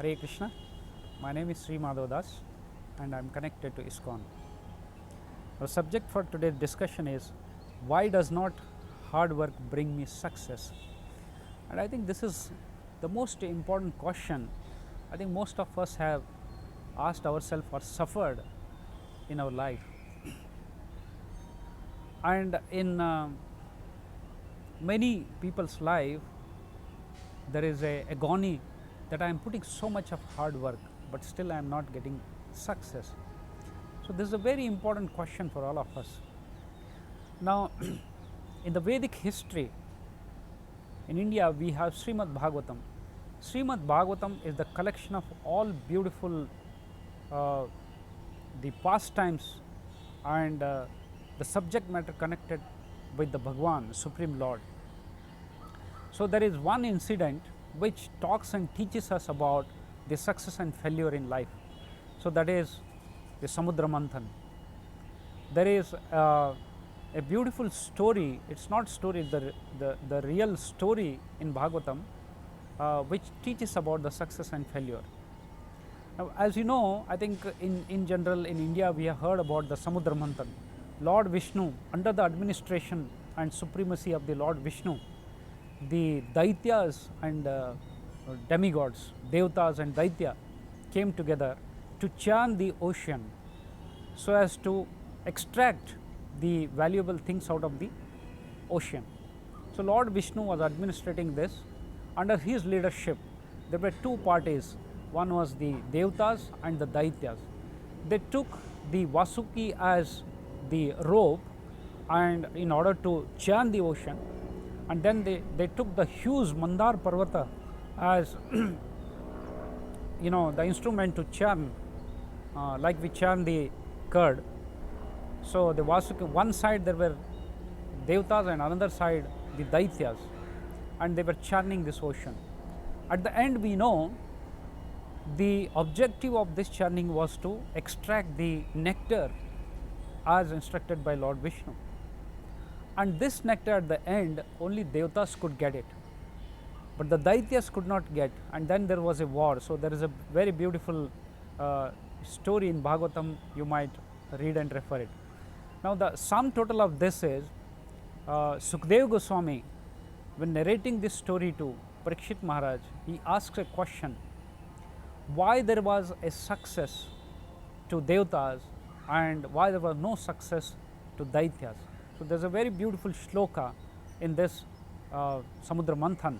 Hare Krishna. My name is Shree Madhav and I am connected to ISKCON. The subject for today's discussion is why does not hard work bring me success? And I think this is the most important question I think most of us have asked ourselves or suffered in our life. And in many people's life, there is a agony that I am putting so much of hard work, but still I am not getting success. So, this is a very important question for all of us. Now, in the Vedic history, in India, we have Srimad Bhagavatam. Srimad Bhagavatam is the collection of all beautiful the pastimes and the subject matter connected with the Bhagwan, Supreme Lord. So, there is one incident which talks and teaches us about the success and failure in life. So, that is the Samudra Manthan. There is a beautiful story, it is not story, the real story in Bhagavatam which teaches about the success and failure. Now, as you know, I think in general in India we have heard about the Samudra Manthan. Lord Vishnu, under the administration and supremacy of the Lord Vishnu, the Daityas and demigods, Devatas and Daitya came together to churn the ocean so as to extract the valuable things out of the ocean. So, Lord Vishnu was administrating this. Under his leadership, there were two parties. One was the Devatas and the Daityas. They took the Vasuki as the rope and in order to churn the ocean, and then they took the huge Mandar Parvata as the instrument to churn, like we churn the curd. So, the Vasuki, one side there were Devatas and another side the Daityas, and they were churning this ocean. At the end, we know the objective of this churning was to extract the nectar as instructed by Lord Vishnu, and this nectar at the end only Devatas could get it, but the Daityas could not get, and then there was a war. So, there is a very beautiful story in Bhagavatam, you might read and refer it. Now, the sum total of this is Sukadeva Goswami, when narrating this story to Parikshit Maharaj, he asks a question, why there was a success to Devatas and why there was no success to Daityas. So, there is a very beautiful shloka in this Samudra Manthan.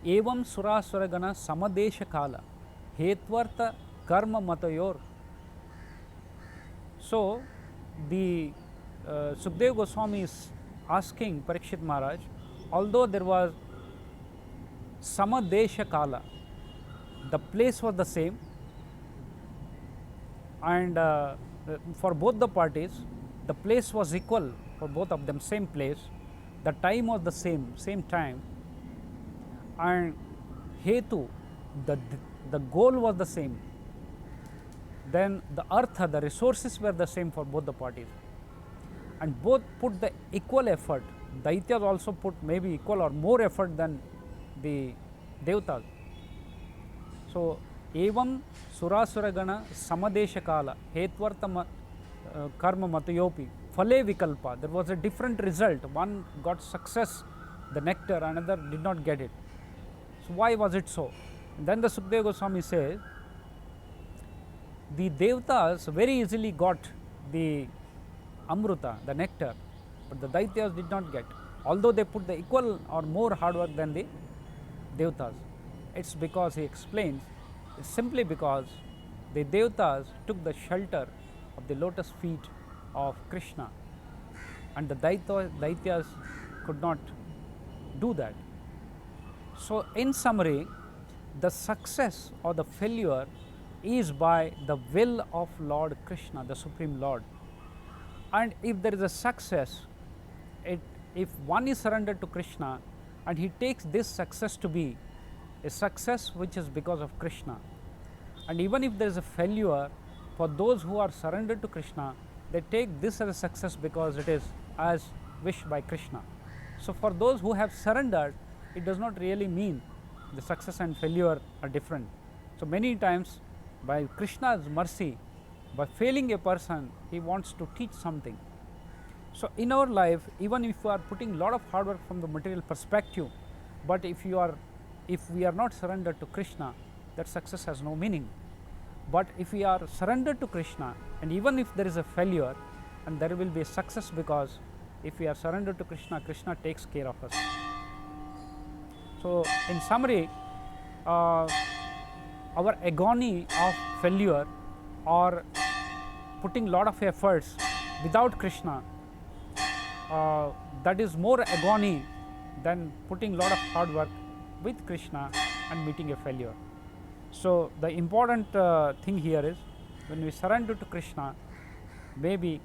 Evam suraswaragana samadesha kala hetvartha karma matayor. So, the Sukadeva Goswami is asking Parikshit Maharaj, although there was samadesha kala, the place was the same, and for both the parties the place was equal for both of them, same place, the time was the same time, and hetu, the goal was the same, then the artha, the resources were the same for both the parties, and both put the equal effort. Daityas also put maybe equal or more effort than the Devatas. So, evam surasuragana samadesha kala hetvartha karma matayopi phale vikalpa. There was a different result. One got success, the nectar, another did not get it. So, why was it so? And then the Sukadeva Goswami says, the Devatas very easily got the Amruta, the nectar, but the Daityas did not get, although they put the equal or more hard work than the Devatas. It is because, he explains, it is simply because the Devatas took the shelter of the lotus feet of Krishna, and the Daityas could not do that. So, in summary, the success or the failure is by the will of Lord Krishna, the Supreme Lord. And if there is a success, if one is surrendered to Krishna and he takes this success to be a success which is because of Krishna, and even if there is a failure, for those who are surrendered to Krishna, they take this as a success because it is as wished by Krishna. So, for those who have surrendered, it does not really mean the success and failure are different. So, many times by Krishna's mercy, by failing a person, he wants to teach something. So, in our life, even if we are putting a lot of hard work from the material perspective, but if we are not surrendered to Krishna, that success has no meaning. But if we are surrendered to Krishna, and even if there is a failure, and there will be a success, because if we are surrendered to Krishna, Krishna takes care of us. So, in summary, our agony of failure or putting lot of efforts without Krishna, that is more agony than putting lot of hard work with Krishna and meeting a failure. So, the important thing here is, when we surrender to Krishna, maybe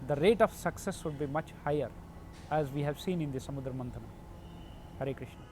the rate of success would be much higher, as we have seen in the Samudra Mantana. Hare Krishna.